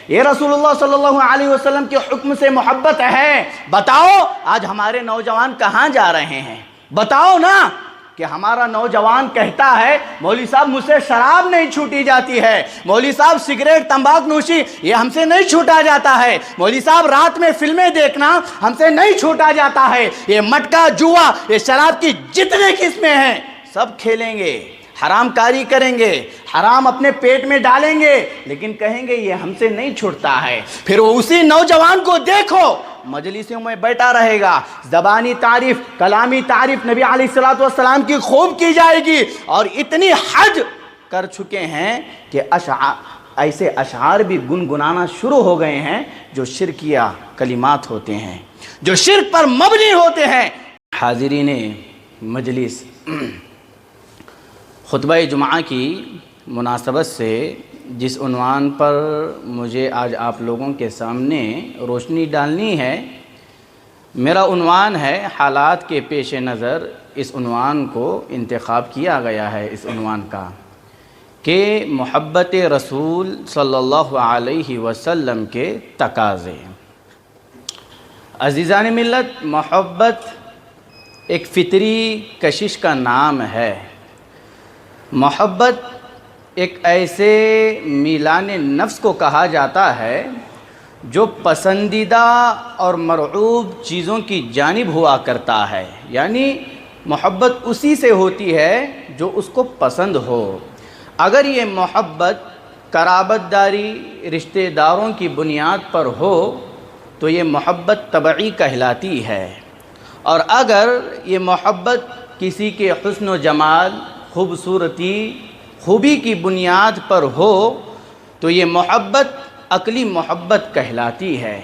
یہ رسول اللہ صلی اللہ علیہ وسلم کے حکم سے محبت ہے؟ بتاؤ آج ہمارے نوجوان کہاں جا رہے ہیں؟ بتاؤ نا کہ ہمارا نوجوان کہتا ہے مولوی صاحب مجھ سے شراب نہیں چھوٹی جاتی ہے، مولوی صاحب سگریٹ تمباک نوشی یہ ہم سے نہیں چھوٹا جاتا ہے، مولوی صاحب رات میں فلمیں دیکھنا ہم سے نہیں چھوٹا جاتا ہے، یہ مٹکا جوا یہ شراب کی جتنے قسمیں ہیں سب کھیلیں گے، حرام کاری کریں گے، حرام اپنے پیٹ میں ڈالیں گے، لیکن کہیں گے یہ ہم سے نہیں چھوٹتا ہے۔ پھر وہ اسی نوجوان کو دیکھو مجلسوں میں بیٹھا رہے گا، زبانی تعریف کلامی تعریف نبی علیہ السلام کی خوب کی جائے گی، اور اتنی حد کر چکے ہیں کہ ایسے اشعار بھی گنگنانا شروع ہو گئے ہیں جو شرکیہ کلمات ہوتے ہیں، جو شرک پر مبنی ہوتے ہیں۔ حاضرین مجلس، خطبہ جمعہ کی مناسبت سے جس عنوان پر مجھے آج آپ لوگوں کے سامنے روشنی ڈالنی ہے، میرا عنوان ہے حالات کے پیش نظر اس عنوان کو انتخاب کیا گیا ہے، اس عنوان کا کہ محبت رسول صلی اللہ علیہ وسلم کے تقاضے۔ عزیزان ملت، محبت ایک فطری کشش کا نام ہے۔ محبت ایک ایسے میلان نفس کو کہا جاتا ہے جو پسندیدہ اور مرغوب چیزوں کی جانب ہوا کرتا ہے، یعنی محبت اسی سے ہوتی ہے جو اس کو پسند ہو۔ اگر یہ محبت قرابت داری رشتہ داروں کی بنیاد پر ہو تو یہ محبت طبعی کہلاتی ہے، اور اگر یہ محبت کسی کے حسن و جمال، خوبصورتی، خوبی کی بنیاد پر ہو تو یہ محبت عقلی محبت کہلاتی ہے،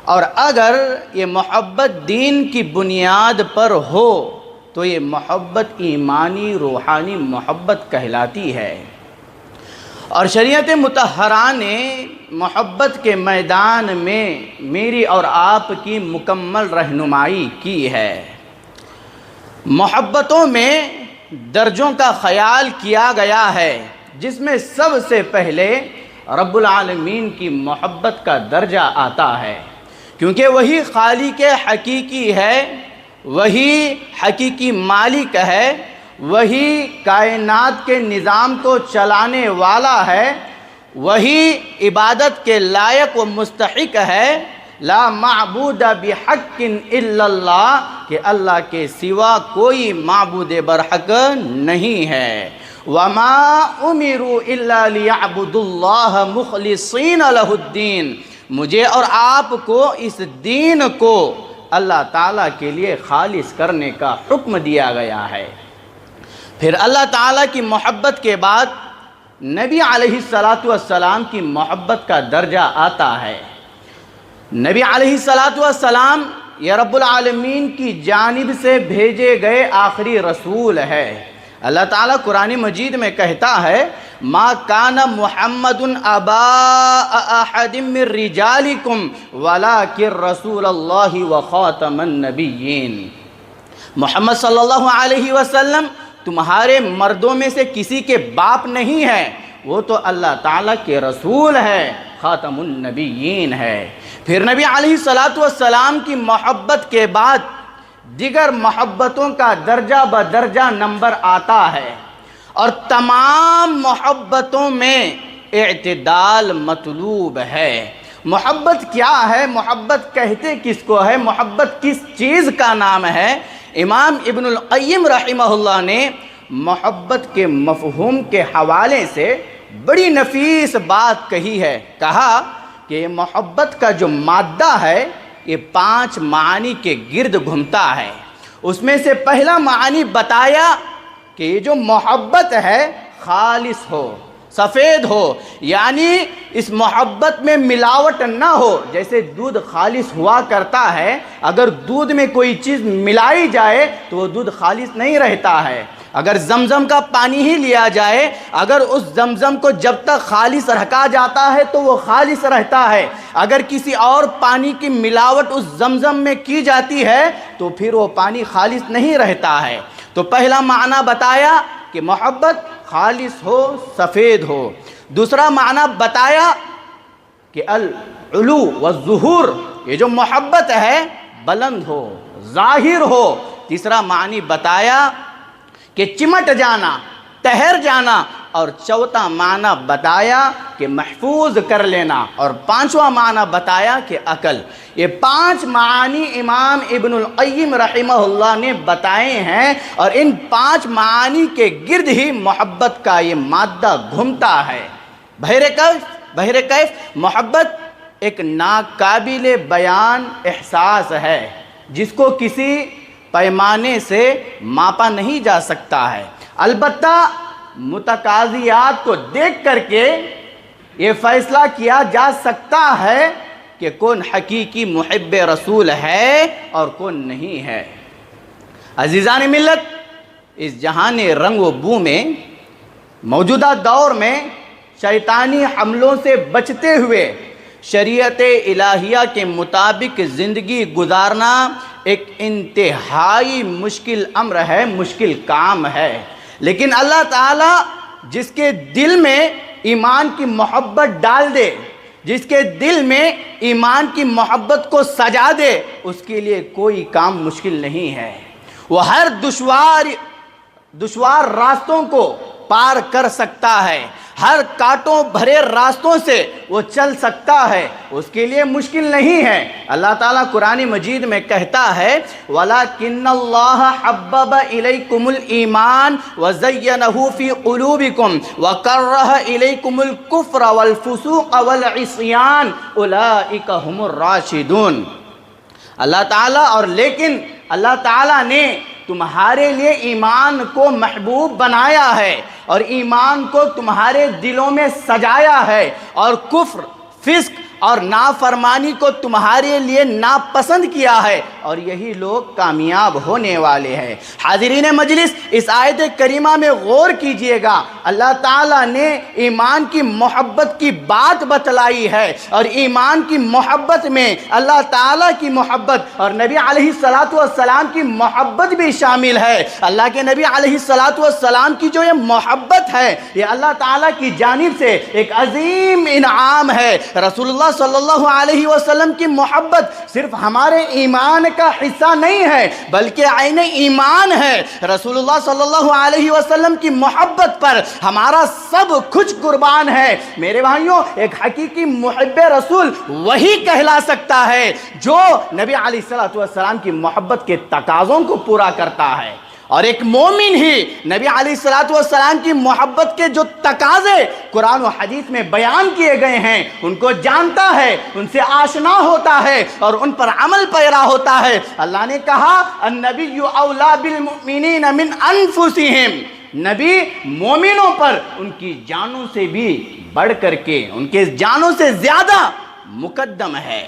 اور اگر یہ محبت دین کی بنیاد پر ہو تو یہ محبت ایمانی روحانی محبت کہلاتی ہے۔ اور شریعت مطہرہ نے محبت کے میدان میں میری اور آپ کی مکمل رہنمائی کی ہے۔ محبتوں میں درجوں کا خیال کیا گیا ہے، جس میں سب سے پہلے رب العالمین کی محبت کا درجہ آتا ہے، کیونکہ وہی خالق حقیقی ہے، وہی حقیقی مالک ہے، وہی کائنات کے نظام کو چلانے والا ہے، وہی عبادت کے لائق و مستحق ہے۔ لا معبود بحق الا اللہ، کہ اللہ کے سوا کوئی معبود برحق نہیں ہے۔ وما امروا الا ليعبدوا اللہ مخلصین لہ الدین، مجھے اور آپ کو اس دین کو اللہ تعالیٰ کے لیے خالص کرنے کا حکم دیا گیا ہے۔ پھر اللہ تعالیٰ کی محبت کے بعد نبی علیہ السلام کی محبت کا درجہ آتا ہے۔ نبی علیہ السلام یہ رب العالمین کی جانب سے بھیجے گئے آخری رسول ہے۔ اللہ تعالیٰ قرآن مجید میں کہتا ہے ما کان محمد ابا احد من رجالکم ولکن رسول اللہ وخاتم النبیین، محمد صلی اللہ علیہ وسلم تمہارے مردوں میں سے کسی کے باپ نہیں ہے، وہ تو اللہ تعالیٰ کے رسول ہے، خاتم النبیین ہے۔ پھر نبی علیہ السلام کی محبت کے بعد دیگر محبتوں کا درجہ بدرجہ نمبر آتا ہے، اور تمام محبتوں میں اعتدال مطلوب ہے۔ محبت کیا ہے؟ محبت کہتے کس کو ہے؟ محبت کس چیز کا نام ہے؟ امام ابن القیم رحمہ اللہ نے محبت کے مفہوم کے حوالے سے بڑی نفیس بات کہی ہے۔ کہا کہ یہ محبت کا جو مادہ ہے یہ 5 معانی کے گرد گھومتا ہے۔ اس میں سے پہلا معنی بتایا کہ یہ جو محبت ہے خالص ہو، سفید ہو، یعنی اس محبت میں ملاوٹ نہ ہو۔ جیسے دودھ خالص ہوا کرتا ہے، اگر دودھ میں کوئی چیز ملائی جائے تو وہ دودھ خالص نہیں رہتا ہے۔ اگر زمزم کا پانی ہی لیا جائے، اگر اس زمزم کو جب تک خالص رکھا جاتا ہے تو وہ خالص رہتا ہے، اگر کسی اور پانی کی ملاوٹ اس زمزم میں کی جاتی ہے تو پھر وہ پانی خالص نہیں رہتا ہے۔ تو پہلا معنی بتایا کہ محبت خالص ہو، سفید ہو۔ دوسرا معنی بتایا کہ العلو والظہور، یہ جو محبت ہے بلند ہو، ظاہر ہو۔ تیسرا معنی بتایا کہ چمٹ جانا، ٹھہر جانا، اور چوتھا معنی بتایا کہ محفوظ کر لینا، اور پانچواں معنی بتایا کہ عقل۔ یہ 5 معانی امام ابن القیم رحمہ اللہ نے بتائے ہیں، اور ان 5 معانی کے گرد ہی محبت کا یہ مادہ گھومتا ہے۔ بہر کیف محبت ایک ناقابل بیان احساس ہے جس کو کسی پیمانے سے ماپا نہیں جا سکتا ہے۔ البتہ متقاضیات کو دیکھ کر کے یہ فیصلہ کیا جا سکتا ہے کہ کون حقیقی محب رسول ہے اور کون نہیں ہے۔ عزیزان ملت، اس جہان رنگ و بو میں موجودہ دور میں شیطانی حملوں سے بچتے ہوئے شریعت الہیہ کے مطابق زندگی گزارنا ایک انتہائی مشکل امر ہے، مشکل کام ہے۔ لیکن اللہ تعالیٰ جس کے دل میں ایمان کی محبت ڈال دے، جس کے دل میں ایمان کی محبت کو سجا دے، اس کے لیے کوئی کام مشکل نہیں ہے۔ وہ ہر دشوار راستوں کو پار کر سکتا ہے، ہر کانٹوں بھرے راستوں سے وہ چل سکتا ہے، اس کے لیے مشکل نہیں ہے۔ اللہ تعالیٰ قرآن مجید میں کہتا ہے وَلَكِنَّ اللَّهَ حَبَّبَ إِلَيْكُمُ الْإِيمَانَ وَزَيَّنَهُ فِي قُلُوبِكُمْ وَكَرَّهَ إِلَيْكُمُ الْكُفْرَ وَالْفُسُوقَ وَالْعِصْيَانَ أُولَئِكَ هُمُ الرَّاشِدُونَ۔ اللہ تعالیٰ اور لیکن اللہ تعالیٰ نے تمہارے لیے ایمان کو محبوب بنایا ہے، اور ایمان کو تمہارے دلوں میں سجایا ہے، اور کفر، فسق اور نافرمانی کو تمہارے لیے ناپسند کیا ہے، اور یہی لوگ کامیاب ہونے والے ہیں۔ حاضرین مجلس، اس آیت کریمہ میں غور کیجئے گا، اللہ تعالیٰ نے ایمان کی محبت کی بات بتلائی ہے، اور ایمان کی محبت میں اللہ تعالیٰ کی محبت اور نبی علیہ السلام کی محبت بھی شامل ہے۔ اللہ کے نبی علیہ السلام کی جو یہ محبت ہے، یہ اللہ تعالیٰ کی جانب سے ایک عظیم انعام ہے۔ رسول اللہ صلی اللہ علیہ وسلم کی محبت صرف ہمارے ایمان کا حصہ نہیں ہے بلکہ عین ایمان ہے۔ رسول اللہ صلی اللہ علیہ وسلم کی محبت پر ہمارا سب کچھ قربان ہے۔ میرے بھائیوں، ایک حقیقی محب رسول وہی کہلا سکتا ہے جو نبی علیہ السلام کی محبت کے تقاضوں کو پورا کرتا ہے، اور ایک مومن ہی نبی علیہ السلام کی محبت کے جو تقاضے قرآن و حدیث میں بیان کیے گئے ہیں ان کو جانتا ہے، ان سے آشنا ہوتا ہے اور ان پر عمل پیرا ہوتا ہے۔ اللہ نے کہا النبی اولا بالمؤمنین من انفسہم، نبی مومنوں پر ان کی جانوں سے بھی بڑھ کر کے، ان کے جانوں سے زیادہ مقدم ہے۔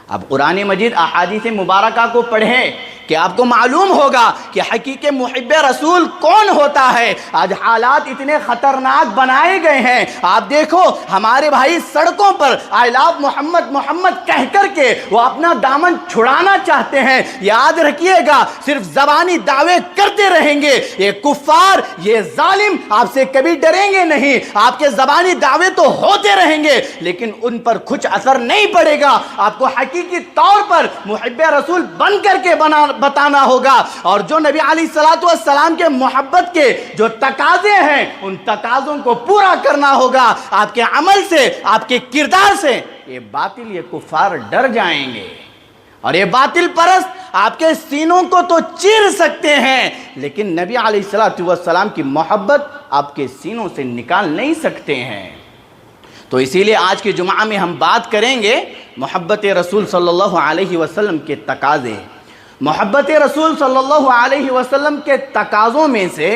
اب قرآن مجید احادیث مبارکہ کو پڑھیں کہ آپ کو معلوم ہوگا کہ حقیقی محب رسول کون ہوتا ہے۔ آج حالات اتنے خطرناک بنائے گئے ہیں، آپ دیکھو ہمارے بھائی سڑکوں پر آئی لو محمد محمد کہہ کر کے وہ اپنا دامن چھڑانا چاہتے ہیں۔ یاد رکھیے گا، صرف زبانی دعوے کرتے رہیں گے، یہ کفار، یہ ظالم آپ سے کبھی ڈریں گے نہیں۔ آپ کے زبانی دعوے تو ہوتے رہیں گے لیکن ان پر کچھ اثر نہیں پڑے گا۔ آپ کو حقیقی طور پر محب رسول بن کر کے بتانا ہوگا، اور جو نبی علیہ السلام کے محبت کے جو تقاضے ہیں ان تقاضوں کو پورا کرنا ہوگا۔ آپ کے عمل سے، آپ کے کردار سے یہ باطل، یہ کفار ڈر جائیں گے، اور یہ باطل پرست آپ کے سینوں کو تو چیر سکتے ہیں لیکن نبی علیہ السلام کی محبت آپ کے سینوں سے نکال نہیں سکتے ہیں۔ تو اسی لیے آج کے جمعہ میں ہم بات کریں گے محبت رسول صلی اللہ علیہ وسلم کے تقاضے۔ محبت رسول صلی اللہ علیہ وسلم کے تقاضوں میں سے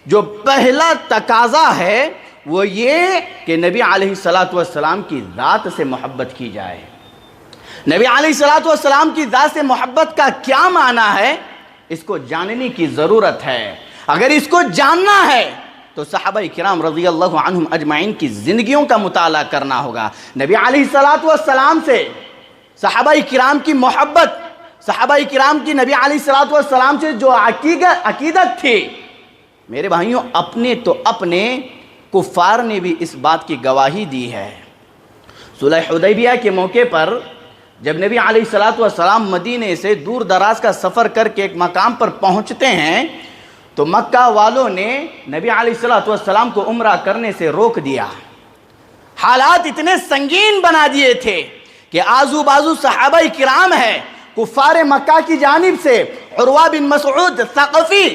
جو پہلا تقاضا ہے وہ یہ کہ نبی علیہ السلام کی ذات سے محبت کی جائے۔ نبی علیہ السلام کی ذات سے محبت کا کیا معنی ہے، اس کو جاننے کی ضرورت ہے۔ اگر اس کو جاننا ہے تو صحابہ کرام رضی اللہ عنہم اجمعین کی زندگیوں کا مطالعہ کرنا ہوگا۔ نبی علیہ السلام سے صحابہ کرام کی محبت، صحابہ کرام کی نبی علیہ السلام سے جو عقیدت تھی، میرے بھائیوں اپنے کفار نے بھی اس بات کی گواہی دی ہے۔ صلح حدیبیہ کے موقع پر جب نبی علیہ الصلوۃ والسلام مدینے سے دور دراز کا سفر کر کے ایک مقام پر پہنچتے ہیں تو مکہ والوں نے نبی علیہ الصلوۃ والسلام کو عمرہ کرنے سے روک دیا۔ حالات اتنے سنگین بنا دیے تھے کہ آزو بازو صحابہ کرام ہے، کفار مکہ کی جانب سے عروہ بن مسعود ثقفی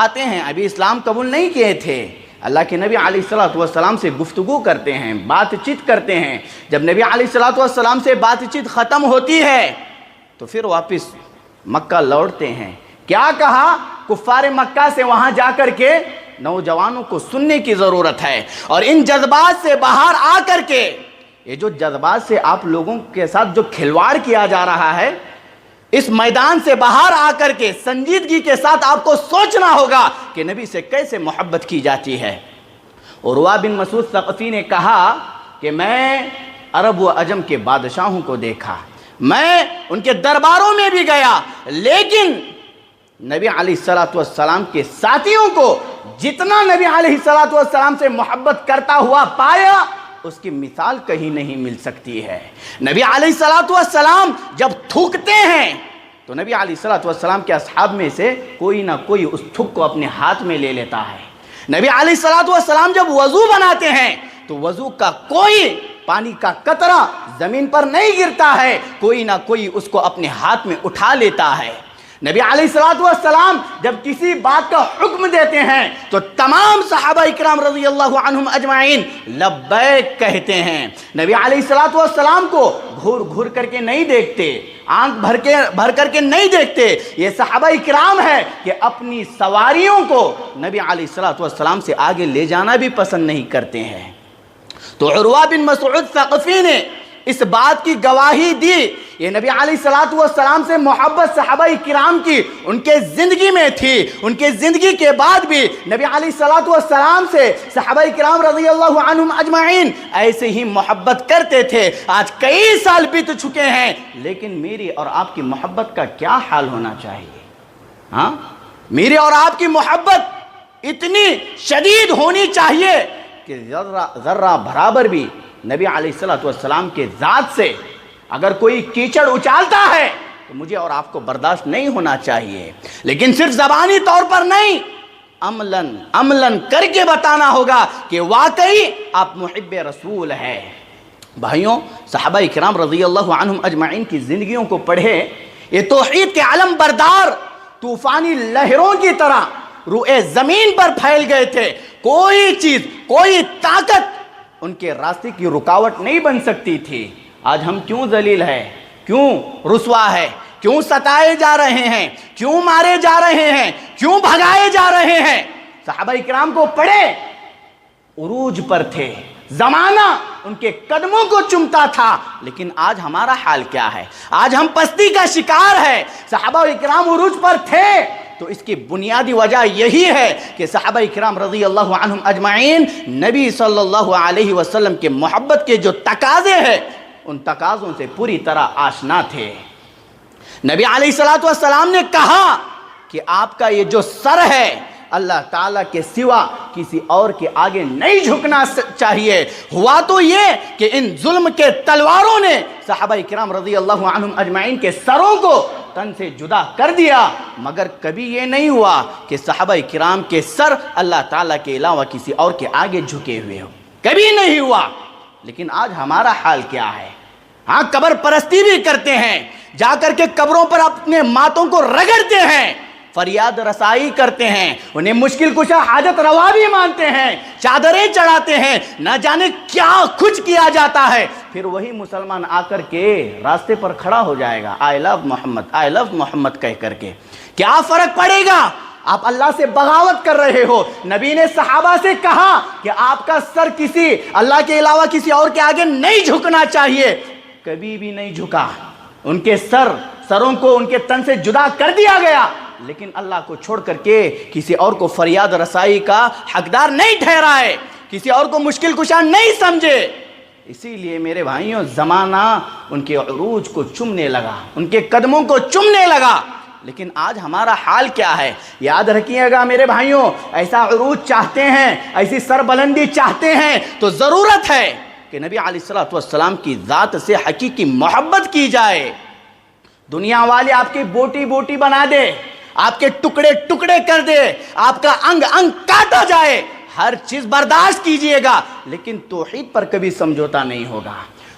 آتے ہیں، ابھی اسلام قبول نہیں کیے تھے، اللہ کے نبی علیہ الصلوۃ والسلام سے گفتگو کرتے ہیں، بات چیت کرتے ہیں۔ جب نبی علیہ الصلوۃ والسلام سے بات چیت ختم ہوتی ہے تو پھر واپس مکہ لوٹتے ہیں۔ کیا کہا؟ کفار مکہ سے وہاں جا کر کے نوجوانوں کو سننے کی ضرورت ہے، اور ان جذبات سے باہر آ کر کے، یہ جو جذبات سے آپ لوگوں کے ساتھ جو کھلواڑ کیا جا رہا ہے، اس میدان سے باہر آ کر کے سنجیدگی کے ساتھ آپ کو سوچنا ہوگا کہ نبی سے کیسے محبت کی جاتی ہے۔ عروہ بن مسعود ثقفی نے کہا کہ میں عرب و عجم کے بادشاہوں کو دیکھا، میں ان کے درباروں میں بھی گیا، لیکن نبی علیہ الصلوۃ والسلام کے ساتھیوں کو جتنا نبی علیہ الصلوۃ والسلام سے محبت کرتا ہوا پایا، اس کی مثال کہیں نہیں مل سکتی ہے۔ نبی علیہ الصلوۃ والسلام جب تھوکتے ہیں تو نبی علیہ الصلوۃ والسلام کے اصحاب میں سے کوئی نہ کوئی اس تھوک کو اپنے ہاتھ میں لے لیتا ہے۔ نبی علیہ الصلوۃ والسلام جب وضو بناتے ہیں تو وضو کا کوئی پانی کا قطرہ زمین پر نہیں گرتا ہے، کوئی نہ کوئی اس کو اپنے ہاتھ میں اٹھا لیتا ہے۔ نبی علیہ الصلوۃ والسلام جب کسی بات کا حکم دیتے ہیں تو تمام صحابہ اکرام رضی اللہ عنہم اجمعین لبیک کہتے ہیں۔ نبی علیہ الصلوۃ والسلام کو گھور گھور کر کے نہیں دیکھتے، آنکھ بھر کر کے نہیں دیکھتے۔ یہ صحابہ اکرام ہے کہ اپنی سواریوں کو نبی علیہ الصلوۃ والسلام سے آگے لے جانا بھی پسند نہیں کرتے ہیں۔ تو عروہ بن مسعود ثقفی نے اس بات کی گواہی دی، یہ نبی علیہ الصلوۃ والسلام سے محبت صحابہ کرام کی ان کے زندگی میں تھی، ان کے زندگی کے بعد بھی نبی علیہ الصلوۃ والسلام سے صحابہ کرام رضی اللہ عنہم اجمعین ایسے ہی محبت کرتے تھے۔ آج کئی سال بیت چکے ہیں، لیکن میری اور آپ کی محبت کا کیا حال ہونا چاہیے؟ ہاں، میری اور آپ کی محبت اتنی شدید ہونی چاہیے کہ ذرہ برابر بھی نبی علیہ الصلوۃ والسلام کے ذات سے اگر کوئی کیچڑ اچالتا ہے تو مجھے اور آپ کو برداشت نہیں ہونا چاہیے، لیکن صرف زبانی طور پر نہیں، عملاً کر کے بتانا ہوگا کہ واقعی آپ محب رسول ہے۔ بھائیوں، صحابہ کرام رضی اللہ عنہم اجمعین کی زندگیوں کو پڑھے، یہ توحید کے علم بردار طوفانی لہروں کی طرح روئے زمین پر پھیل گئے تھے۔ کوئی چیز، کوئی طاقت ان کے راستے کی رکاوٹ نہیں بن سکتی تھی۔ آج ہم کیوں ذلیل ہیں، کیوں رسوا ہے، کیوں ستائے جا رہے ہیں، کیوں مارے جا رہے ہیں، کیوں بھگائے جا رہے ہیں؟ صحابہ اکرام کو پڑھے، عروج پر تھے، زمانہ ان کے قدموں کو چومتا تھا، لیکن آج ہمارا حال کیا ہے؟ آج ہم پستی کا شکار ہے۔ صحابہ اکرام عروج پر تھے تو اس کی بنیادی وجہ یہی ہے کہ صحابہ اکرام رضی اللہ عنہم اجمعین نبی صلی اللہ علیہ وسلم کے محبت کے جو تقاضے ہیں ان تقاضوں سے پوری طرح آشنا تھے۔ نبی علیہ الصلوۃ والسلام نے کہا کہ آپ کا یہ جو سر ہے اللہ تعالیٰ کے سوا کسی اور کے آگے نہیں جھکنا چاہیے۔ ہوا تو یہ کہ ان ظلم کے تلواروں نے صحابہ کرام رضی اللہ عنہم اجمعین کے سروں کو تن سے جدا کر دیا، مگر کبھی یہ نہیں ہوا کہ صحابہ کرام کے سر اللہ تعالیٰ کے علاوہ کسی اور کے آگے جھکے ہوئے ہو، کبھی نہیں ہوا۔ لیکن آج ہمارا حال کیا ہے؟ ہاں، قبر پرستی بھی کرتے ہیں، جا کر کے قبروں پر اپنے ماتوں کو رگڑتے ہیں، فریاد رسائی کرتے ہیں، انہیں مشکل کشا حاجت روا بھی مانتے ہیں، چادریں چڑھاتے ہیں، نہ جانے کیا کچھ کیا جاتا ہے۔ پھر وہی مسلمان آ کر کے راستے پر کھڑا ہو جائے گا، آئی لو محمد، آئی لو محمد کہہ کر کے۔ کیا فرق پڑے گا؟ آپ اللہ سے بغاوت کر رہے ہو۔ نبی نے صحابہ سے کہا کہ آپ کا سر کسی اللہ کے علاوہ کسی اور کے آگے نہیں جھکنا چاہیے، کبھی بھی نہیں جھکا۔ ان کے سروں کو ان کے تن سے جدا کر دیا گیا، لیکن اللہ کو چھوڑ کر کے کسی اور کو فریاد رسائی کا حقدار نہیں ٹھہرائے، کسی اور کو مشکل کشا نہیں سمجھے۔ اسی لیے میرے بھائیوں، زمانہ ان کے عروج کو چومنے لگا، ان کے قدموں کو چومنے لگا، لیکن آج ہمارا حال کیا ہے؟ یاد رکھیے گا میرے بھائیوں، ایسا عروج چاہتے ہیں، ایسی سربلندی چاہتے ہیں تو ضرورت ہے کہ نبی علیہ الصلوۃ والسلام کی ذات سے حقیقی محبت کی جائے. دنیا والے آپ کی بوٹی بوٹی بنا دے, آپ کے ٹکڑے ٹکڑے کر دے, آپ کا انگ انگ کاٹا جائے, ہر چیز برداشت کیجئے گا, لیکن توحید پر کبھی سمجھوتا نہیں ہوگا,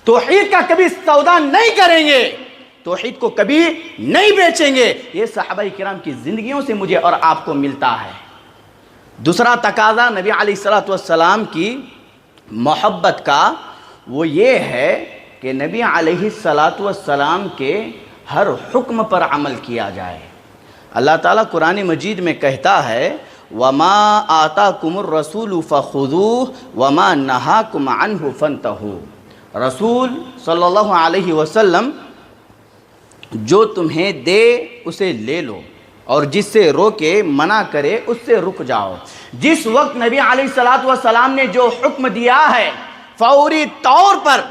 توحید کا کبھی سودا نہیں کریں گے, توحید کو کبھی نہیں بیچیں گے. یہ صحابہ کرام کی زندگیوں سے مجھے اور آپ کو ملتا ہے. دوسرا تقاضا نبی علیہ الصلوۃ والسلام کی محبت کا وہ یہ ہے کہ نبی علیہ الصلوۃ والسلام کے ہر حکم پر عمل کیا جائے. اللہ تعالیٰ قرآن مجید میں کہتا ہے وَمَا آتَاكُمُ الرَّسُولُ فَخُذُوهُ وَمَا نَهَاكُمْ عَنْهُ فَانْتَهُوا. رسول صلی اللہ علیہ وسلم جو تمہیں دے اسے لے لو, اور جس سے روکے منع کرے اس سے رک جاؤ. جس وقت نبی علیہ الصلوۃ والسلام نے جو حکم دیا ہے فوری طور پر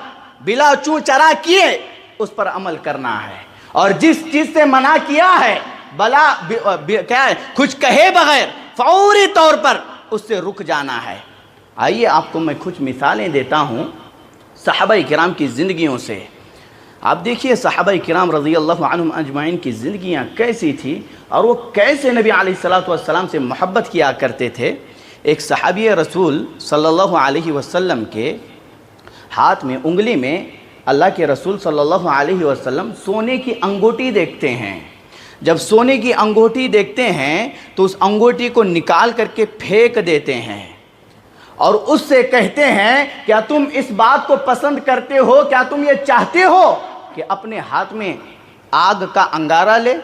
بلا چوں چرا کیے اس پر عمل کرنا ہے, اور جس چیز سے منع کیا ہے بلا کیا ہے کچھ کہے بغیر فوری طور پر اس سے رک جانا ہے. آئیے آپ کو میں کچھ مثالیں دیتا ہوں صحابہ کرام کی زندگیوں سے. آپ دیکھیے صحابہ کرام رضی اللہ عنہم اجمعین کی زندگیاں کیسی تھی اور وہ کیسے نبی علیہ الصلوۃ والسلام سے محبت کیا کرتے تھے. ایک صحابی رسول صلی اللہ علیہ وسلم کے ہاتھ میں انگلی میں اللہ کے رسول صلی اللہ علیہ وسلم سونے کی انگوٹی دیکھتے ہیں. جب سونے کی انگوٹی دیکھتے ہیں تو اس انگوٹی کو نکال کر کے پھینک دیتے ہیں اور اس سے کہتے ہیں کیا تم اس بات کو پسند کرتے ہو, کیا تم یہ چاہتے ہو کہ اپنے ہاتھ میں آگ کا انگارہ لے.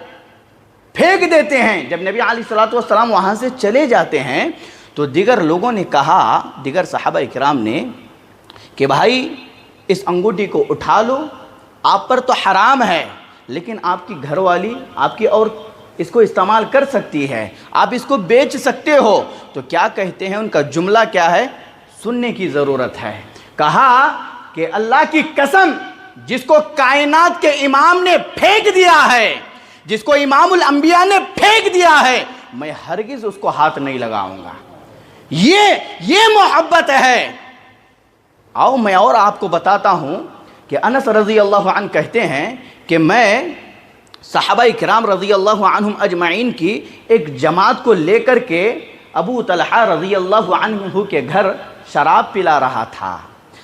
پھینک دیتے ہیں. جب نبی علیہ الصلوۃ والسلام وہاں سے چلے جاتے ہیں تو دیگر لوگوں نے کہا, دیگر صحابہ کرام نے, کہ بھائی اس انگوٹھی کو اٹھا لو, آپ پر تو حرام ہے لیکن آپ کی گھر والی آپ کی اور اس کو استعمال کر سکتی ہے, آپ اس کو بیچ سکتے ہو. تو کیا کہتے ہیں, ان کا جملہ کیا ہے, سننے کی ضرورت ہے. کہا کہ اللہ کی قسم جس کو کائنات کے امام نے پھینک دیا ہے, جس کو امام الانبیاء نے پھینک دیا ہے, میں ہرگز اس کو ہاتھ نہیں لگاؤں گا. یہ محبت ہے. آؤ میں اور آپ کو بتاتا ہوں کہ انس رضی اللہ عنہ کہتے ہیں کہ میں صحابہ کرام رضی اللہ عنہم اجمعین کی ایک جماعت کو لے کر کے ابو طلحہ رضی اللہ عنہ کے گھر شراب پلا رہا تھا.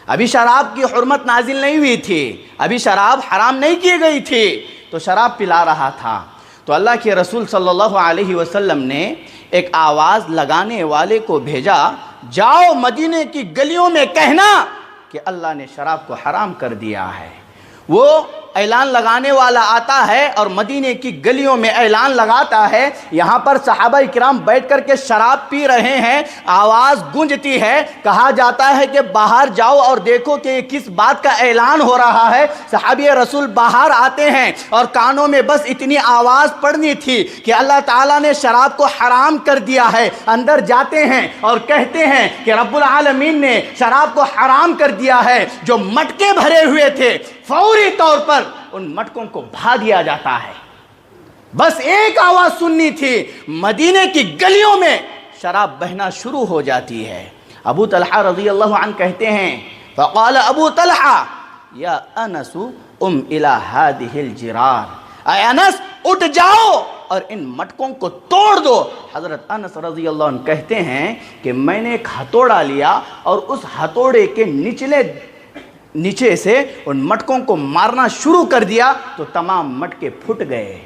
ابھی شراب کی حرمت نازل نہیں ہوئی تھی, ابھی شراب حرام نہیں کی گئی تھی, تو شراب پلا رہا تھا. تو اللہ کے رسول صلی اللہ علیہ وسلم نے ایک آواز لگانے والے کو بھیجا, جاؤ مدینے کی گلیوں میں کہنا کہ اللہ نے شراب کو حرام کر دیا ہے. وہ اعلان لگانے والا آتا ہے اور مدینے کی گلیوں میں اعلان لگاتا ہے. یہاں پر صحابہ کرام بیٹھ کر کے شراب پی رہے ہیں, آواز گونجتی ہے, کہا جاتا ہے کہ باہر جاؤ اور دیکھو کہ یہ کس بات کا اعلان ہو رہا ہے. صحابی رسول باہر آتے ہیں اور کانوں میں بس اتنی آواز پڑنی تھی کہ اللہ تعالیٰ نے شراب کو حرام کر دیا ہے. اندر جاتے ہیں اور کہتے ہیں کہ رب العالمین نے شراب کو حرام کر دیا ہے. جو مٹکے بھرے ہوئے تھے فوری طور پر ان مٹکوں کو بھا دیا جاتا ہے. بس ایک آواز سننی تھی, مدینے کی گلیوں میں شراب بہنا شروع ہو جاتی ہے. ابو طلحہ رضی اللہ عنہ کہتے ہیں فقال ابو طلحہ یا انس ام الى هذه الجرار, اے انس اٹھ جاؤ اور ان مٹکوں کو توڑ دو. حضرت انس رضی اللہ عنہ کہتے ہیں کہ میں نے ایک ہتھوڑا لیا اور اس ہتھوڑے کے نیچے سے ان مٹکوں کو مارنا شروع کر دیا تو تمام مٹکے پھٹ گئے.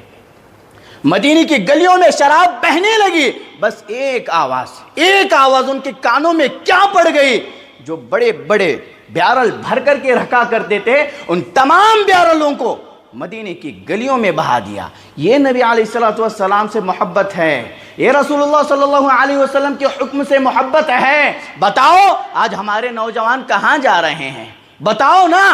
مدینے کی گلیوں میں شراب بہنے لگی. بس ایک آواز ان کے کانوں میں کیا پڑ گئی, جو بڑے بڑے بیارل بھر کر کے رکھا کرتے تھے ان تمام بیارلوں کو مدینے کی گلیوں میں بہا دیا. یہ نبی علیہ الصلوۃ والسلام سے محبت ہے, یہ رسول اللہ صلی اللہ علیہ وسلم کے حکم سے محبت ہے. بتاؤ آج ہمارے نوجوان کہاں جا رہے ہیں؟ بتاؤ نا.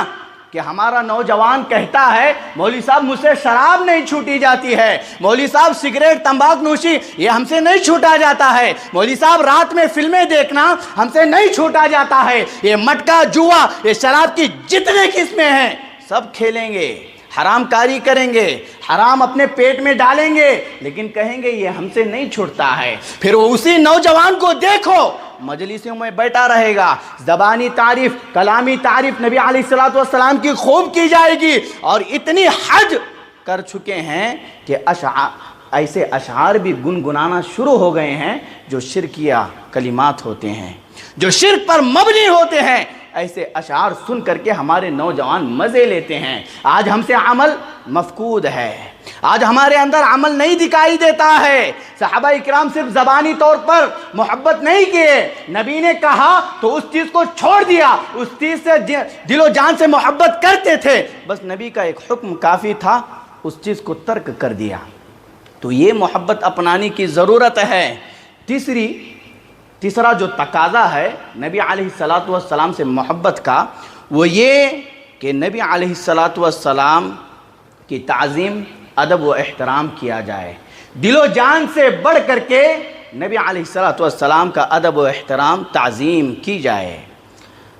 کہ ہمارا نوجوان کہتا ہے مولوی صاحب مجھ سے شراب نہیں چھوٹی جاتی ہے, مولوی صاحب سگریٹ تمباکو نوشی یہ ہم سے نہیں چھوٹا جاتا ہے, مولوی صاحب رات میں فلمیں دیکھنا ہم سے نہیں چھوٹا جاتا ہے, یہ مٹکا جوا یہ شراب کی جتنے قسمیں ہیں سب کھیلیں گے, حرام کاری کریں گے, حرام اپنے پیٹ میں ڈالیں گے, لیکن کہیں گے یہ ہم سے نہیں چھوٹتا ہے. پھر اسی نوجوان کو دیکھو مجلسوں میں بیٹھا رہے گا، زبانی تعریف، کلامی تعریف نبی علیہ الصلوۃ والسلام کی خوب کی جائے گی، اور اتنی حج کر چکے ہیں کہ ایسے اشعار بھی گنگنانا شروع ہو گئے ہیں جو شرکیہ کلمات ہوتے ہیں، جو شرک پر مبنی ہوتے ہیں۔ ایسے اشعار سن کر کے ہمارے نوجوان مزے لیتے ہیں۔ آج ہم سے عمل مفقود ہے، آج ہمارے اندر عمل نہیں دکھائی دیتا ہے۔ صحابہ اکرام صرف زبانی طور پر محبت نہیں کیے، نبی نے کہا تو اس چیز کو چھوڑ دیا، اس چیز سے دل و جان سے محبت کرتے تھے، بس نبی کا ایک حکم کافی تھا، اس چیز کو ترک کر دیا۔ تو یہ محبت اپنانے کی ضرورت ہے۔ تیسرا جو تقاضا ہے نبی علیہ الصلوۃ والسلام سے محبت کا، وہ یہ کہ نبی علیہ الصلوۃ والسلام کی تعظیم، ادب و احترام کیا جائے۔ دل و جان سے بڑھ کر کے نبی علیہ الصلوۃ والسلام کا ادب و احترام، تعظیم کی جائے۔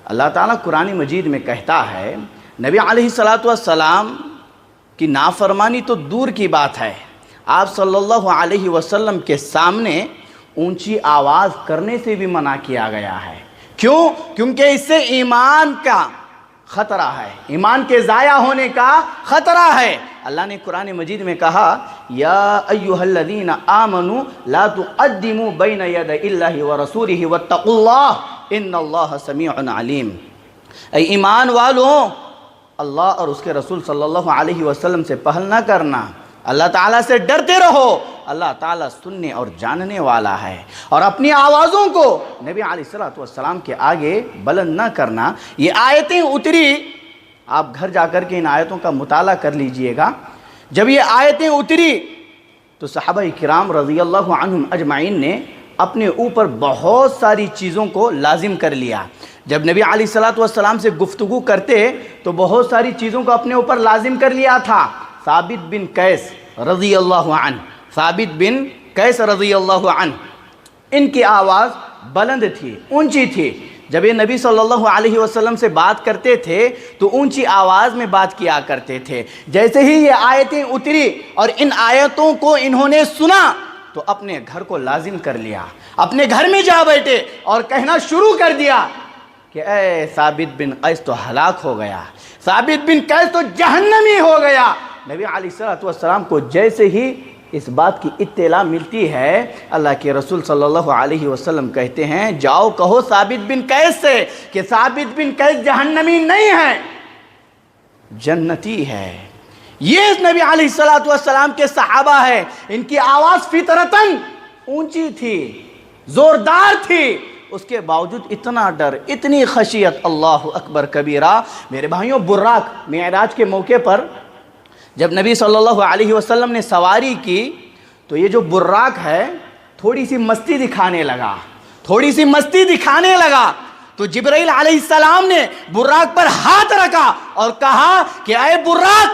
اللہ تعالیٰ قرآن مجید میں کہتا ہے، نبی علیہ الصلوۃ والسلام کی نافرمانی تو دور کی بات ہے، آپ صلی اللہ علیہ وسلم کے سامنے اونچی آواز کرنے سے بھی منع کیا گیا ہے۔ کیوں؟ کیونکہ اس سے ایمان کا خطرہ ہے، ایمان کے ضائع ہونے کا خطرہ ہے۔ اللہ نے قرآن مجید میں کہا، یا ایھا الذین آمنوا لا تقدموا بین یدی اللہ ورسولہ واتقوا اللہ ان اللہ سمیع علیم۔ اے ایمان والوں، اللہ اور اس کے رسول صلی اللہ علیہ وسلم سے پہل نہ کرنا، اللہ تعالیٰ سے ڈرتے رہو، اللہ تعالیٰ سننے اور جاننے والا ہے۔ اور اپنی آوازوں کو نبی علیہ الصلوۃ والسلام کے آگے بلند نہ کرنا۔ یہ آیتیں اتری، آپ گھر جا کر کے ان آیتوں کا مطالعہ کر لیجئے گا۔ جب یہ آیتیں اتری تو صحابہ کرام رضی اللہ عنہم اجمعین نے اپنے اوپر بہت ساری چیزوں کو لازم کر لیا۔ جب نبی علیہ الصلوۃ والسلام سے گفتگو کرتے تو بہت ساری چیزوں کو اپنے اوپر لازم کر لیا تھا۔ ثابت بن قیس رضی اللہ عنہ، ثابت بن قیس رضی اللہ عنہ، ان کی آواز بلند تھی، اونچی تھی۔ جب یہ نبی صلی اللہ علیہ وسلم سے بات کرتے تھے تو اونچی آواز میں بات کیا کرتے تھے۔ جیسے ہی یہ آیتیں اتری اور ان آیتوں کو انہوں نے سنا تو اپنے گھر کو لازم کر لیا، اپنے گھر میں جا بیٹھے اور کہنا شروع کر دیا کہ اے ثابت بن قیس تو ہلاک ہو گیا، ثابت بن قیس تو جہنمی ہو گیا۔ نبی علیہ الصلوۃ والسلام کو جیسے ہی اس بات کی اطلاع ملتی ہے، اللہ کے رسول صلی اللہ علیہ وسلم کہتے ہیں، جاؤ کہو ثابت بن قیس سے کہ ثابت بن قیس جہنمی نہیں ہے، جنتی ہے۔ یہ نبی علیہ الصلوۃ والسلام کے صحابہ ہے، ان کی آواز فطرتاً اونچی تھی، زوردار تھی، اس کے باوجود اتنا ڈر، اتنی خشیت، اللہ اکبر کبیرہ۔ میرے بھائیوں، براق معراج کے موقع پر جب نبی صلی اللہ علیہ وسلم نے سواری کی تو یہ جو براق ہے تھوڑی سی مستی دکھانے لگا، تو جبرائیل علیہ السلام نے براق پر ہاتھ رکھا اور کہا کہ اے براق،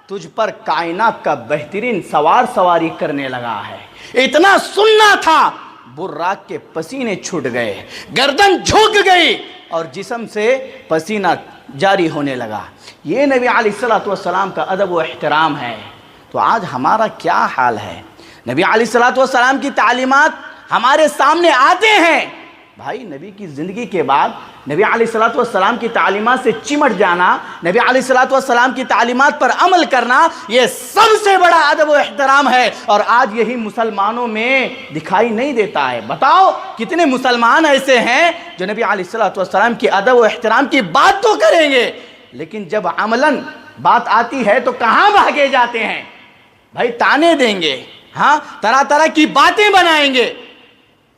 تجھ پر کائنات کا بہترین سواری کرنے لگا ہے۔ اتنا سننا تھا، براق کے پسینے چھوٹ گئے، گردن جھک گئی اور جسم سے پسینہ جاری ہونے لگا۔ یہ نبی علیہ الصلوۃ والسلام کا ادب و احترام ہے۔ تو آج ہمارا کیا حال ہے؟ نبی علیہ الصلوۃ والسلام کی تعلیمات ہمارے سامنے آتے ہیں، بھائی نبی کی زندگی کے بعد نبی علیہ الصلوۃ والسلام کی تعلیمات سے چمٹ جانا، نبی علیہ الصلوۃ والسلام کی تعلیمات پر عمل کرنا، یہ سب سے بڑا ادب و احترام ہے، اور آج یہی مسلمانوں میں دکھائی نہیں دیتا ہے۔ بتاؤ کتنے مسلمان ایسے ہیں جو نبی علیہ الصلوۃ والسلام کی ادب و احترام کی بات تو کریں گے، لیکن جب عملاً بات آتی ہے تو کہاں بھاگے جاتے ہیں؟ بھائی تانے دیں گے، ہاں طرح طرح کی باتیں بنائیں گے،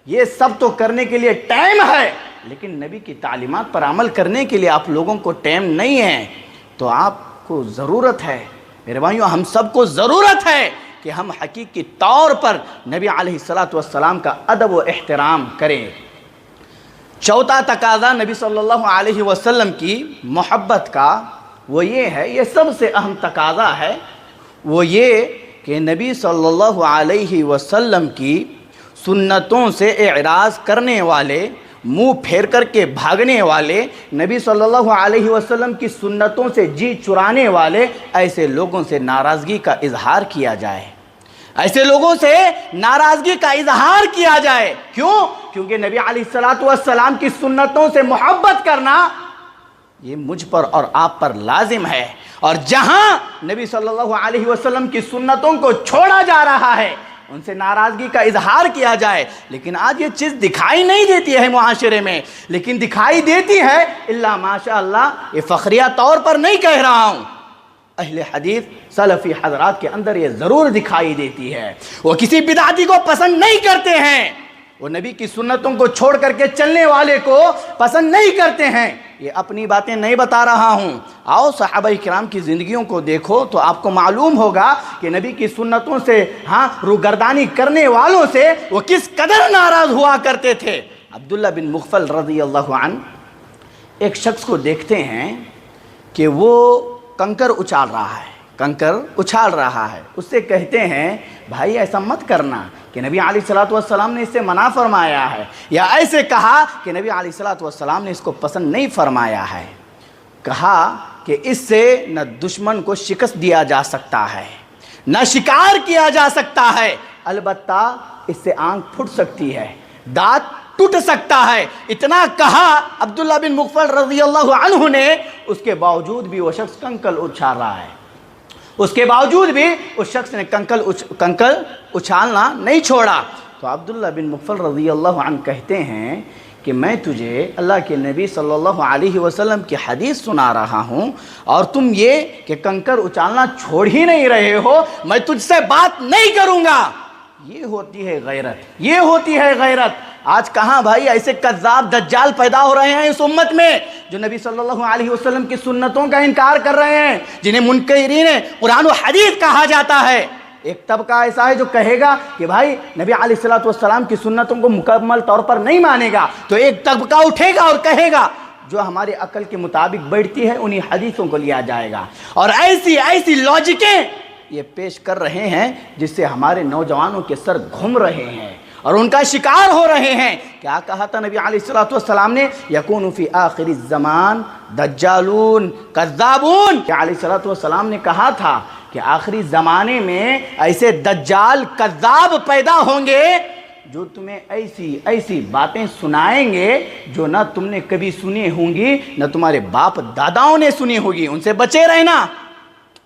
یہ سب تو کرنے کے لیے ٹائم ہے، لیکن نبی کی تعلیمات پر عمل کرنے کے لیے آپ لوگوں کو ٹائم نہیں ہے۔ تو آپ کو ضرورت ہے، میرے بھائیوں، ہم سب کو ضرورت ہے کہ ہم حقیقی طور پر نبی علیہ الصلوۃ والسلام کا ادب و احترام کریں۔ چوتھا تقاضا نبی صلی اللہ علیہ وسلم کی محبت کا وہ یہ ہے، یہ سب سے اہم تقاضا ہے، وہ یہ کہ نبی صلی اللہ علیہ وسلم کی سنتوں سے اعراض کرنے والے، منہ پھیر کر کے بھاگنے والے، نبی صلی اللہ علیہ وسلم کی سنتوں سے جی چرانے والے، ایسے لوگوں سے ناراضگی کا اظہار کیا جائے۔ ایسے لوگوں سے ناراضگی کا اظہار کیا جائے. کیوں؟ کیونکہ نبی علیہ الصلوۃ والسلام کی سنتوں سے محبت کرنا یہ مجھ پر اور آپ پر لازم ہے. اور جہاں نبی صلی اللہ علیہ وسلم کی سنتوں کو چھوڑا جا رہا ہے ان سے ناراضگی کا اظہار کیا جائے. لیکن آج یہ چیز دکھائی نہیں دیتی ہے معاشرے میں، لیکن دکھائی دیتی ہے الا ماشاء اللہ. یہ فخریہ طور پر نہیں کہہ رہا ہوں، اہل حدیث سلفی حضرات کے اندر یہ ضرور دکھائی دیتی ہے. وہ کسی بدعتی کو پسند نہیں کرتے ہیں، وہ نبی کی سنتوں کو چھوڑ کر کے چلنے والے کو پسند نہیں کرتے ہیں. یہ اپنی باتیں نہیں بتا رہا ہوں. آؤ صحابہ کرام کی زندگیوں کو دیکھو تو آپ کو معلوم ہوگا کہ نبی کی سنتوں سے روگردانی کرنے والوں سے وہ کس قدر ناراض ہوا کرتے تھے. عبداللہ بن مغفل رضی اللہ عنہ ایک شخص کو دیکھتے ہیں کہ وہ کنکر اچھال رہا ہے. اس سے کہتے ہیں بھائی ایسا مت کرنا کہ نبی علیہ الصلوۃ والسلام نے اس سے منع فرمایا ہے، یا ایسے کہا کہ نبی علیہ الصلوۃ والسلام نے اس کو پسند نہیں فرمایا ہے. کہا کہ اس سے نہ دشمن کو شکست دیا جا سکتا ہے، نہ شکار کیا جا سکتا ہے، البتہ اس سے آنکھ پھٹ سکتی ہے، دانت ٹوٹ سکتا ہے. اتنا کہا عبداللہ بن مغفل رضی اللہ عنہ نے، اس کے باوجود بھی وہ شخص کنکل اچھال رہا ہے. اس کے باوجود بھی اس شخص نے کنکل اچھالنا نہیں چھوڑا. تو عبداللہ بن مغفل رضی اللہ عنہ کہتے ہیں کہ میں تجھے اللہ کے نبی صلی اللہ علیہ وسلم کی حدیث سنا رہا ہوں اور تم یہ کہ کنکر اچھالنا چھوڑ ہی نہیں رہے ہو، میں تجھ سے بات نہیں کروں گا. یہ ہوتی ہے غیرت، یہ ہوتی ہے غیرت. آج کہاں بھائی ایسے کذاب دجال پیدا ہو رہے ہیں اس امت میں جو نبی صلی اللہ علیہ وسلم کی سنتوں کا انکار کر رہے ہیں، جنہیں منکرین قرآن و حدیث کہا جاتا ہے. ایک طبقہ ایسا ہے جو کہے گا کہ بھائی نبی علیہ الصلوۃ والسلام کی سنتوں کو مکمل طور پر نہیں مانے گا، تو ایک طبقہ اٹھے گا اور کہے گا جو ہمارے عقل کے مطابق بیٹھتی ہے انہی حدیثوں کو لیا جائے گا. اور ایسی لاجکیں یہ پیش کر رہے ہیں جس سے ہمارے نوجوانوں کے سر گھوم رہے ہیں اور ان کا شکار ہو رہے ہیں. کیا کہا تھا نبی علیہ الصلوۃ والسلام نے؟ یکون فی آخر الزمان دجالون کذابون. کہ علیہ الصلوۃ والسلام نے کہا تھا کہ آخری زمانے میں ایسے دجال کذاب پیدا ہوں گے جو تمہیں ایسی باتیں سنائیں گے جو نہ تم نے کبھی سنی ہوں گی نہ تمہارے باپ داداؤں نے سنی ہوگی. ان سے بچے رہنا.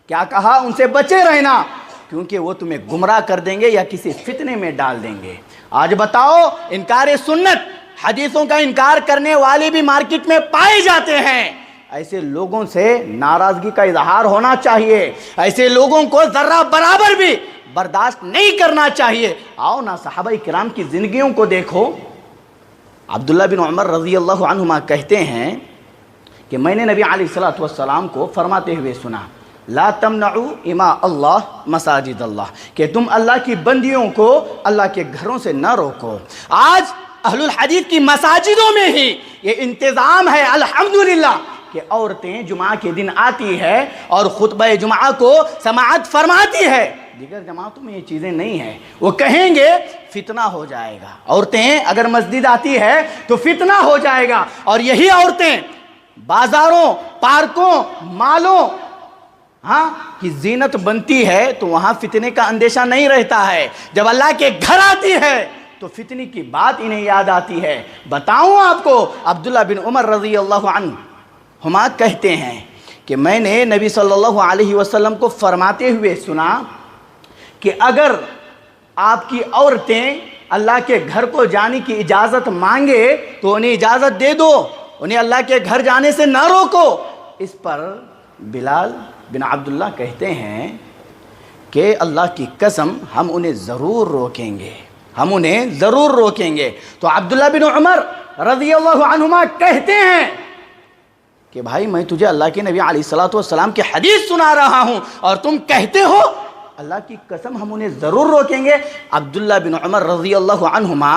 کیا کہا؟ ان سے بچے رہنا، کیونکہ وہ تمہیں گمراہ کر دیں گے یا کسی فتنے میں ڈال دیں گے. آج بتاؤ انکار سنت، حدیثوں کا انکار کرنے والے بھی مارکیٹ میں پائے جاتے ہیں. ایسے لوگوں سے ناراضگی کا اظہار ہونا چاہیے، ایسے لوگوں کو ذرہ برابر بھی برداشت نہیں کرنا چاہیے. آؤ نا صحابہ کرام کی زندگیوں کو دیکھو. عبداللہ بن عمر رضی اللہ عنہما کہتے ہیں کہ میں نے نبی علیہ الصلوۃ والسلام کو فرماتے ہوئے سنا لا تمنعوا اماء اللہ مساجد اللہ، کہ تم اللہ کی بندیوں کو اللہ کے گھروں سے نہ روکو. آج اہل الحدیث کی مساجدوں میں ہی یہ انتظام ہے الحمدللہ کہ عورتیں جمعہ کے دن آتی ہے اور خطبہ جمعہ کو سماعت فرماتی ہے. دیگر جماعتوں میں یہ چیزیں نہیں ہیں. وہ کہیں گے فتنہ ہو جائے گا، عورتیں اگر مسجد آتی ہے تو فتنہ ہو جائے گا، اور یہی عورتیں بازاروں، پارکوں، مالوں کی زینت بنتی ہے تو وہاں فتنے کا اندیشہ نہیں رہتا ہے. جب اللہ کے گھر آتی ہے تو فتنے کی بات انہیں یاد آتی ہے. بتاؤں آپ کو، عبداللہ بن عمر رضی اللہ عنہما کہتے ہیں کہ میں نے نبی صلی اللہ علیہ وسلم کو فرماتے ہوئے سنا کہ اگر آپ کی عورتیں اللہ کے گھر کو جانے کی اجازت مانگے تو انہیں اجازت دے دو، انہیں اللہ کے گھر جانے سے نہ روکو. اس پر بلال بن عبداللہ کہتے ہیں کہ اللہ کی قسم ہم انہیں ضرور روکیں گے، ہم انہیں ضرور روکیں گے. تو عبداللہ بن عمر رضی اللہ عنہما کہتے ہیں کہ بھائی میں تجھے اللہ کے نبی علیہ الصلوۃ والسلام کی حدیث سنا رہا ہوں اور تم کہتے ہو اللہ کی قسم ہم انہیں ضرور روکیں گے. عبداللہ بن عمر رضی اللہ عنہما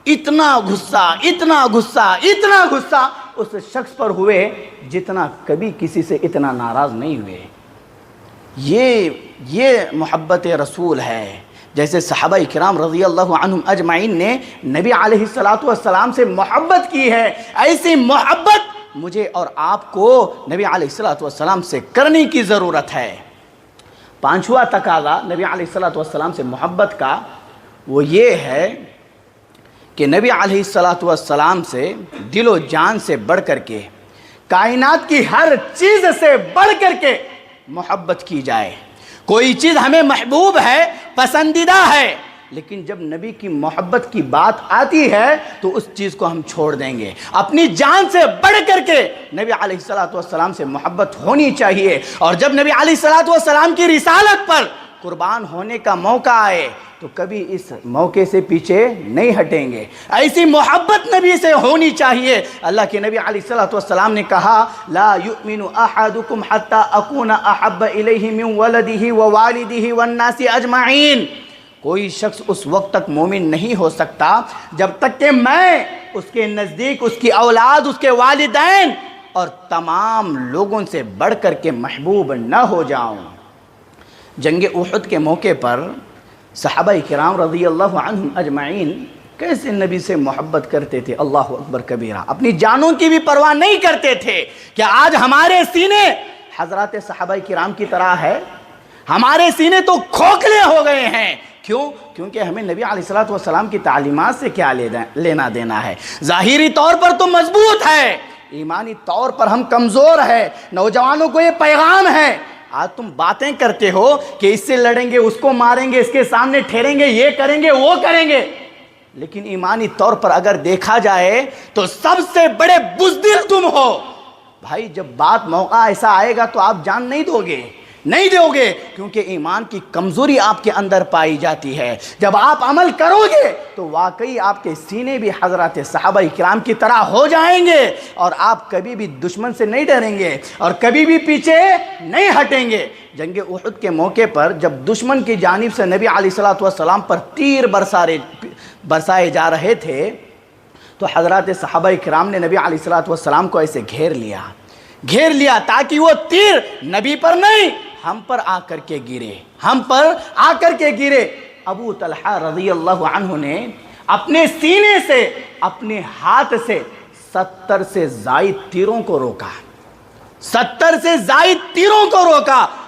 اتنا غصہ اس شخص پر ہوئے جتنا کبھی کسی سے اتنا ناراض نہیں ہوئے. یہ محبت رسول ہے. جیسے صحابہ کرام رضی اللہ عنہم اجمعین نے نبی علیہ الصلوۃ والسلام سے محبت کی ہے، ایسی محبت مجھے اور آپ کو نبی علیہ الصلوۃ والسلام سے کرنے کی ضرورت ہے. پانچواں تقاضا نبی علیہ الصلوۃ والسلام سے محبت کا وہ یہ ہے کہ نبی علیہ الصلوۃ والسلام سے دل و جان سے بڑھ کر کے، کائنات کی ہر چیز سے بڑھ کر کے محبت کی جائے۔ کوئی چیز ہمیں محبوب ہے، پسندیدہ ہے، لیکن جب نبی کی محبت کی بات آتی ہے تو اس چیز کو ہم چھوڑ دیں گے۔ اپنی جان سے بڑھ کر کے نبی علیہ الصلوۃ والسلام سے محبت ہونی چاہیے، اور جب نبی علیہ الصلوۃ والسلام کی رسالت پر قربان ہونے کا موقع آئے تو کبھی اس موقع سے پیچھے نہیں ہٹیں گے۔ ایسی محبت نبی سے ہونی چاہیے۔ اللہ کے نبی علیہ الصلوۃ والسلام نے کہا، لا یؤمن احدکم حتی اکون احب الیہ من ولدہ ووالدہ والناس اجمعین۔ کوئی شخص اس وقت تک مومن نہیں ہو سکتا جب تک کہ میں اس کے نزدیک اس کی اولاد، اس کے والدین اور تمام لوگوں سے بڑھ کر کے محبوب نہ ہو جاؤں۔ جنگ احد کے موقع پر صحابہ کرام رضی اللہ عنہم اجمعین کیسے نبی سے محبت کرتے تھے، اللہ اکبر کبیرہ، اپنی جانوں کی بھی پرواہ نہیں کرتے تھے۔ کہ آج ہمارے سینے حضرات صحابہ کرام کی طرح ہے؟ ہمارے سینے تو کھوکھلے ہو گئے ہیں۔ کیوں؟ کیونکہ ہمیں نبی علیہ الصلوۃ والسلام کی تعلیمات سے کیا لینا دینا ہے؟ ظاہری طور پر تو مضبوط ہے، ایمانی طور پر ہم کمزور ہیں۔ نوجوانوں کو یہ پیغام ہے، آج تم باتیں کرتے ہو کہ اس سے لڑیں گے، اس کو ماریں گے، اس کے سامنے ٹھہریں گے، یہ کریں گے، وہ کریں گے، لیکن ایمانی طور پر اگر دیکھا جائے تو سب سے بڑے بزدل تم ہو۔ بھائی جب بات موقع ایسا آئے گا تو آپ جان نہیں دو گے، کیونکہ ایمان کی کمزوری آپ کے اندر پائی جاتی ہے۔ جب آپ عمل کرو گے تو واقعی آپ کے سینے بھی حضرات صحابہ کرام کی طرح ہو جائیں گے، اور آپ کبھی بھی دشمن سے نہیں ڈریں گے اور کبھی بھی پیچھے نہیں ہٹیں گے۔ جنگ احد کے موقع پر جب دشمن کی جانب سے نبی علیہ الصلوۃ والسلام پر تیر برسائے جا رہے تھے تو حضرات صحابہ کرام نے نبی علیہ الصلوۃ والسلام کو ایسے گھیر لیا تاکہ وہ تیر نبی پر نہیں، ہم پر آ کر کے گرے۔ ابو طلحہ رضی اللہ عنہ نے اپنے سینے سے، اپنے ہاتھ سے 70 سے زائد تیروں کو روکا،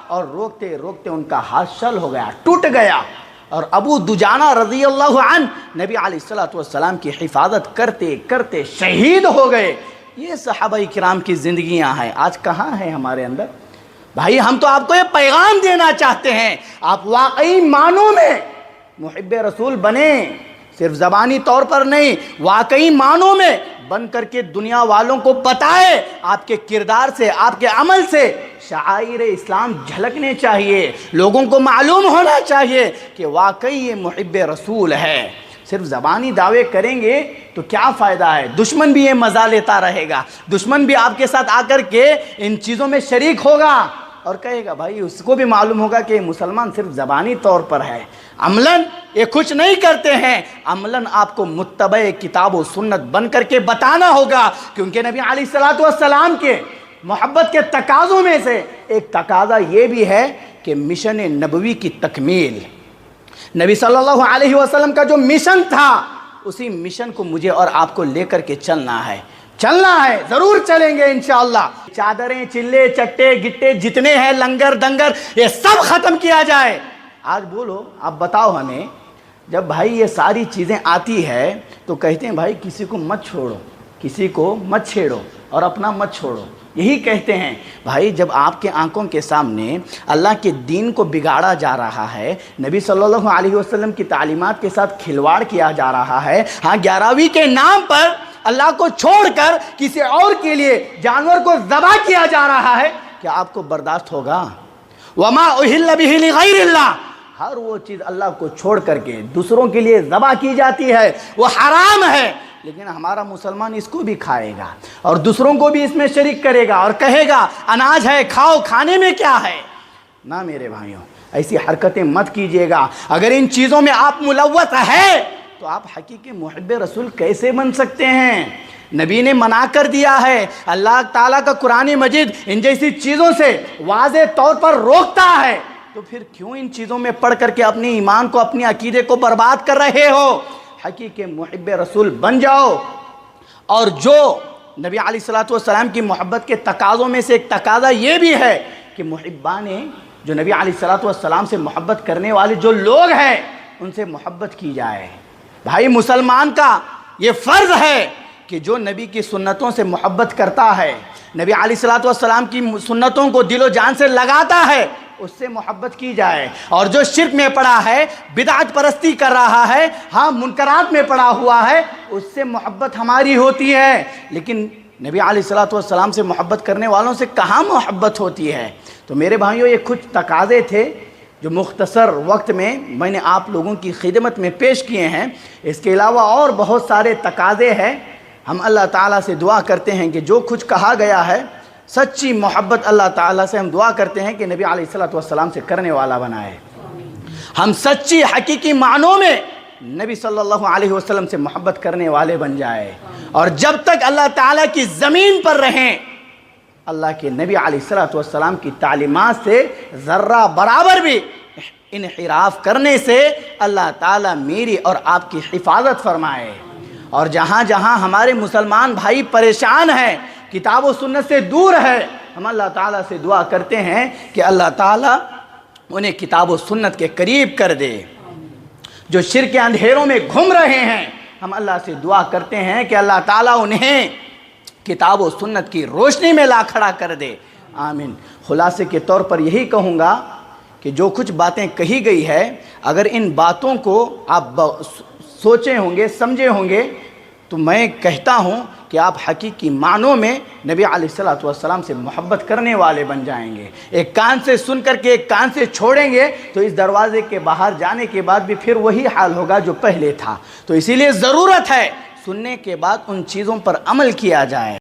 اور روکتے روکتے ان کا ہاتھ شل ہو گیا، ٹوٹ گیا، اور ابو دجانہ رضی اللہ عنہ نبی علیہ الصلوۃ والسلام کی حفاظت کرتے کرتے شہید ہو گئے۔ یہ صحابہ کرام کی زندگیاں ہیں، آج کہاں ہیں ہمارے اندر؟ بھائی ہم تو آپ کو یہ پیغام دینا چاہتے ہیں، آپ واقعی معنوں میں محب رسول بنیں، صرف زبانی طور پر نہیں، واقعی معنوں میں بن کر کے دنیا والوں کو بتائے۔ آپ کے کردار سے، آپ کے عمل سے شعائر اسلام جھلکنے چاہیے، لوگوں کو معلوم ہونا چاہیے کہ واقعی یہ محب رسول ہے۔ صرف زبانی دعوے کریں گے تو کیا فائدہ ہے؟ دشمن بھی یہ مزہ لیتا رہے گا، دشمن بھی آپ کے ساتھ آ کر کے ان چیزوں میں شریک ہوگا اور کہے گا، بھائی اس کو بھی معلوم ہوگا کہ مسلمان صرف زبانی طور پر ہے، عملاً یہ کچھ نہیں کرتے ہیں۔ عملاً آپ کو متبع کتاب و سنت بن کر کے بتانا ہوگا، کیونکہ نبی علیہ الصلوۃ والسلام کے محبت کے تقاضوں میں سے ایک تقاضا یہ بھی ہے کہ مشن نبوی کی تکمیل، نبی صلی اللہ علیہ وسلم کا جو مشن تھا اسی مشن کو مجھے اور آپ کو لے کر کے چلنا ہے، ضرور چلیں گے انشاءاللہ۔ چادریں، چلے، چٹے، گٹے جتنے ہیں، لنگر دنگر، یہ سب ختم کیا جائے۔ آج بولو، آپ بتاؤ ہمیں، جب بھائی یہ ساری چیزیں آتی ہے تو کہتے ہیں بھائی کسی کو مت چھوڑو، کسی کو مت چھیڑو اور اپنا مت چھوڑو، یہی کہتے ہیں۔ بھائی جب آپ کے آنکھوں کے سامنے اللہ کے دین کو بگاڑا جا رہا ہے، نبی صلی اللہ علیہ وسلم کی تعلیمات کے ساتھ کھلواڑ کیا جا رہا ہے، ہاں 11ویں کے نام پر اللہ کو چھوڑ کر کسی اور کے لیے جانور کو ذبح کیا جا رہا ہے، کیا آپ کو برداشت ہوگا؟ وما اہل بہ لغیر اللہ، ہر وہ چیز اللہ کو چھوڑ کر کے دوسروں کے لیے ذبح کی جاتی ہے وہ حرام ہے، لیکن ہمارا مسلمان اس کو بھی کھائے گا اور دوسروں کو بھی اس میں شریک کرے گا اور کہے گا اناج ہے کھاؤ، کھانے میں کیا ہے؟ نہ میرے بھائیوں، ایسی حرکتیں مت کیجیے گا۔ اگر ان چیزوں میں آپ ملوث ہیں تو آپ حقیقی محب رسول کیسے بن سکتے ہیں؟ نبی نے منع کر دیا ہے، اللہ تعالیٰ کا قرآن مجید ان جیسی چیزوں سے واضح طور پر روکتا ہے، تو پھر کیوں ان چیزوں میں پڑھ کر کے اپنے ایمان کو، اپنے عقیدے کو برباد کر رہے ہو؟ حقیقی محب رسول بن جاؤ۔ اور جو نبی علیہ الصلوۃ والسلام کی محبت کے تقاضوں میں سے ایک تقاضا یہ بھی ہے کہ محبان جو نبی علیہ الصلوۃ والسلام سے محبت کرنے والے جو لوگ ہیں ان سے محبت کی جائے۔ بھائی مسلمان کا یہ فرض ہے کہ جو نبی کی سنتوں سے محبت کرتا ہے، نبی علیہ الصلوۃ والسلام کی سنتوں کو دل و جان سے لگاتا ہے، اس سے محبت کی جائے۔ اور جو شرک میں پڑا ہے، بدعت پرستی کر رہا ہے، ہاں منکرات میں پڑا ہوا ہے، اس سے محبت ہماری ہوتی ہے، لیکن نبی علیہ الصلوۃ والسلام سے محبت کرنے والوں سے کہاں محبت ہوتی ہے؟ تو میرے بھائیوں، یہ کچھ تقاضے تھے جو مختصر وقت میں نے آپ لوگوں کی خدمت میں پیش کیے ہیں۔ اس کے علاوہ اور بہت سارے تقاضے ہیں۔ ہم اللہ تعالیٰ سے دعا کرتے ہیں کہ جو کچھ کہا گیا ہے، سچی محبت اللہ تعالیٰ سے ہم دعا کرتے ہیں کہ نبی علیہ الصلوۃ والسلام سے کرنے والا بنائے۔ ہم سچی حقیقی معنوں میں نبی صلی اللہ علیہ وسلم سے محبت کرنے والے بن جائے، اور جب تک اللہ تعالیٰ کی زمین پر رہیں، اللہ کے نبی علیہ الصلوۃ والسلام کی تعلیمات سے ذرہ برابر بھی انحراف کرنے سے اللہ تعالیٰ میری اور آپ کی حفاظت فرمائے۔ اور جہاں جہاں ہمارے مسلمان بھائی پریشان ہیں، کتاب و سنت سے دور ہے، ہم اللہ تعالیٰ سے دعا کرتے ہیں کہ اللہ تعالیٰ انہیں کتاب و سنت کے قریب کر دے۔ جو شرک کے اندھیروں میں گھوم رہے ہیں، ہم اللہ سے دعا کرتے ہیں کہ اللہ تعالیٰ انہیں کتاب و سنت کی روشنی میں لا کھڑا کر دے، آمین۔ خلاصے کے طور پر یہی کہوں گا کہ جو کچھ باتیں کہی گئی ہے، اگر ان باتوں کو آپ سوچے ہوں گے، سمجھے ہوں گے، تو میں کہتا ہوں کہ آپ حقیقی معنوں میں نبی علیہ الصلوۃ والسلام سے محبت کرنے والے بن جائیں گے۔ ایک کان سے سن کر کے ایک کان سے چھوڑیں گے تو اس دروازے کے باہر جانے کے بعد بھی پھر وہی حال ہوگا جو پہلے تھا۔ تو اسی لیے ضرورت ہے سننے کے بعد ان چیزوں پر عمل کیا جائے۔